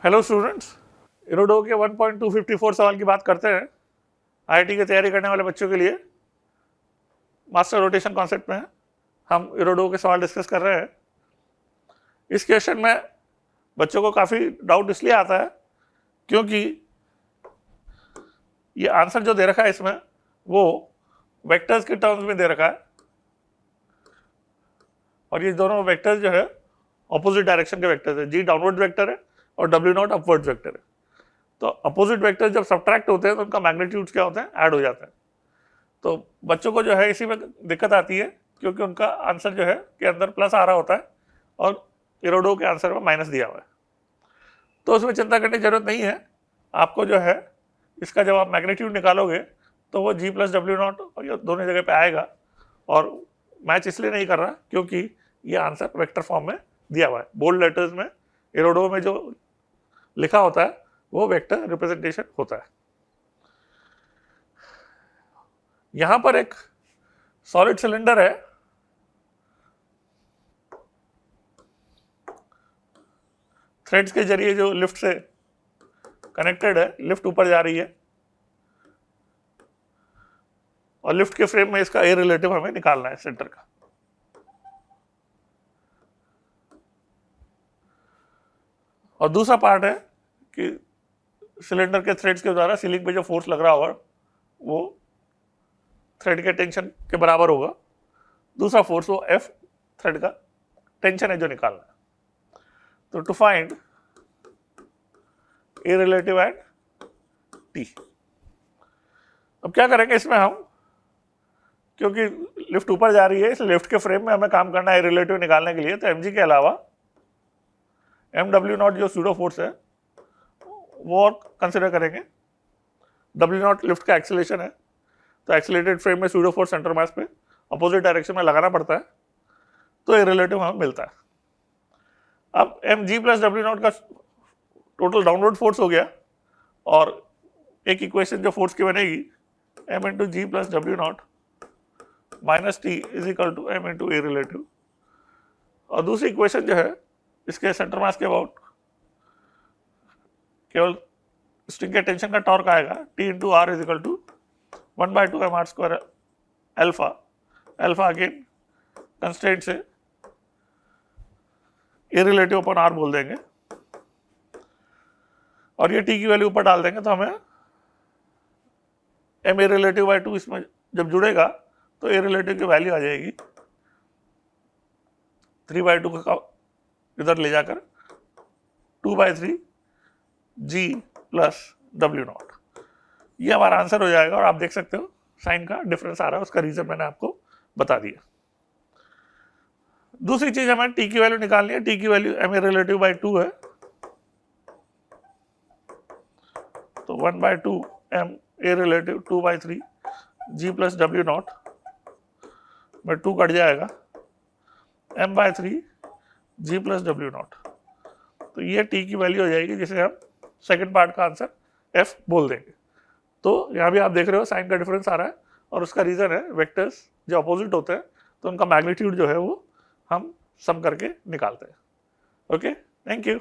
Hello students, इरोडो के 1.254 सवाल की बात करते हैं। आईआईटी की तैयारी करने वाले बच्चों के लिए मास्टर रोटेशन कॉन्सेप्ट में हम इरोडो के सवाल डिस्कस कर रहे हैं। इस क्वेश्चन में बच्चों को काफ़ी डाउट इसलिए आता है क्योंकि ये आंसर जो दे रखा है इसमें वो वेक्टर्स के टर्म्स में दे रखा है और ये दोनों वेक्टर्स जो है ऑपोजिट डायरेक्शन के वेक्टर्स है। जी डाउनवर्ड वेक्टर है और डब्ल्यू नॉट अपवर्ड वेक्टर है। तो अपोजिट वेक्टर जब सब्ट्रैक्ट होते हैं तो उनका मैग्नीट्यूड्स क्या होते हैं, ऐड हो जाते हैं। तो बच्चों को जो है इसी में दिक्कत आती है क्योंकि उनका आंसर जो है के अंदर प्लस आ रहा होता है और इरोडो के आंसर में माइनस दिया हुआ है। तो उसमें चिंता करने की जरूरत नहीं है। आपको जो है इसका जब आप मैग्नीट्यूड निकालोगे तो वो जी प्लस डब्ल्यू नॉट और दोनों जगह पे आएगा। और मैच इसलिए नहीं कर रहा क्योंकि ये आंसर वेक्टर फॉर्म में दिया हुआ है। बोल्ड लेटर्स में इरोडो में जो लिखा होता है वो वेक्टर रिप्रेजेंटेशन होता है। यहां पर एक सॉलिड सिलेंडर है, थ्रेड्स के जरिए जो लिफ्ट से कनेक्टेड है, लिफ्ट ऊपर जा रही है और लिफ्ट के फ्रेम में इसका ए रिलेटिव हमें निकालना है सेंटर का। और दूसरा पार्ट है कि सिलेंडर के थ्रेड्स के द्वारा सीलिंग पे जो फोर्स लग रहा होगा वो थ्रेड के टेंशन के बराबर होगा। दूसरा फोर्स वो एफ थ्रेड का टेंशन है जो निकालना है। तो to find a relative at T, अब क्या करेंगे इसमें हम, क्योंकि लिफ्ट ऊपर जा रही है इसलिए लिफ्ट के फ्रेम में हमें काम करना है ए रिलेटिव निकालने के लिए। तो एम जी के अलावा एम डब्ल्यू नॉट जो सूडो फोर्स है वो और कंसिडर करेंगे। डब्ल्यू नॉट लिफ्ट का एक्सेलेरेशन है, तो एक्सेलेटेड फ्रेम में सूडो फोर्स सेंटर मास पे अपोजिट डायरेक्शन में लगाना पड़ता है, तो ये रिलेटिव हमें मिलता है। अब M G plus W naught का टोटल डाउनवर्ड फोर्स हो गया और एक इक्वेशन जो फोर्स की बनेगी M into G plus W naught minus T is equal to M into A relative. और दूसरी इक्वेशन जो है इसके सेंटर मास के अबाउट केवल स्ट्रिंग के टेंशन का टॉर्क आएगा, T into R is equal to 1/2 M R square alpha. Alpha again constraint से ए रिलेटिव अपन आर बोल देंगे और ये टी की वैल्यू ऊपर डाल देंगे तो हमें एम ए रिलेटिव बाई 2 इसमें जब जुड़ेगा तो ए रिलेटिव की वैल्यू आ जाएगी 3/2 का इधर ले जाकर 2/3 जी प्लस डब्ल्यू नॉट। ये हमारा आंसर हो जाएगा और आप देख सकते हो साइन का डिफरेंस आ रहा है, उसका रीजन मैंने आपको बता दिया। दूसरी चीज हमें टी की वैल्यू निकालनी है। टी की value M A relative by 2 है, तो 1/2 M A relative 2/3 G plus W naught में 2 कट जाएगा m/3 ji plus W not. तो ये टी की वैल्यू हो जाएगी जिसे हम सेकंड पार्ट का आंसर एफ बोल देंगे। तो यहाँ भी आप देख रहे हो साइन का डिफरेंस आ रहा है और उसका रीजन है वेक्टर्स जो अपोजिट होते हैं तो उनका मैग्नीट्यूड जो है वो हम सम करके निकालते हैं। Okay, thank you.